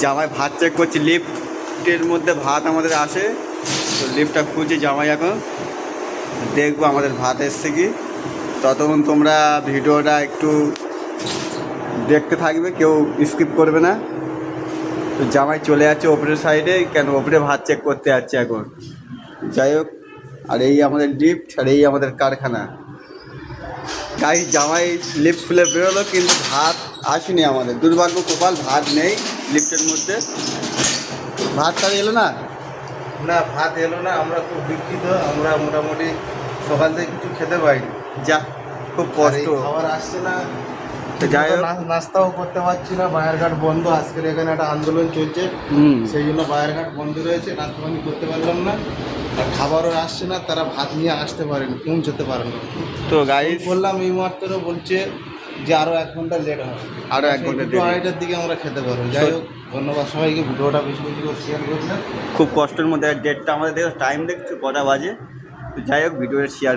জামাই ভাত চেক করছি, লিফটের মধ্যে ভাত আমাদের আসে, তো লিফটটা খুঁজে জামাই এখন দেখবো আমাদের ভাত এসছে কি। ততক্ষণ তোমরা ভিডিওটা একটু দেখতে থাকবে, কেউ স্কিপ করবে না। তো জামাই চলে যাচ্ছে ওপরের সাইডে, কেন ওপরে ভাত চেক করতে যাচ্ছে এখন। যাই হোক, আর এই আমাদের লিফট আর এই আমাদের কারখানা। গাড়ি জামাই লিফট খুলে বেরোলো, কিন্তু ভাত আসেনি আমাদের, দুর্ভাগ্য কপাল, ভাত নেই লিফটের মধ্যে। ভাত তার এলো না। না, ভাত এলো না। আমরা খুব দুঃখিত। আমরা মোটামুটি সকাল থেকে কিছু খেতে পাইনি। যা, খুব আর এই কষ্ট। খাবার আসছে না, তো যাই হোক, নাস্তাও করতে পারছি না। বায়ারঘাট বন্ধ, আজকের এখানে একটা আন্দোলন চলছে, সেই জন্য বায়ারঘাট বন্ধ রয়েছে, নাস্তা পানি করতে পারলাম না। আর খাবারও আসছে না, তারা ভাত নিয়ে আসতে পারেনি, পৌঁছতে পারে না। তো গাড়ি বললাম এই মাত্র, বলছে যে আরও 1 ঘন্টা লেট হবে, আরও 1 ঘন্টা দেরি। 2-2:30টার দিকে আমরা খেতে পারবো। যাই হোক, ধন্যবাদ সবাইকে, ভিডিওটা বেশি বেশি করে শেয়ার করবেন। খুব কষ্টের মধ্যে, ডেটটা আমাদের দেখো, টাইম দেখছো কটা বাজে। তো যাই হোক, ভিডিও শেয়ার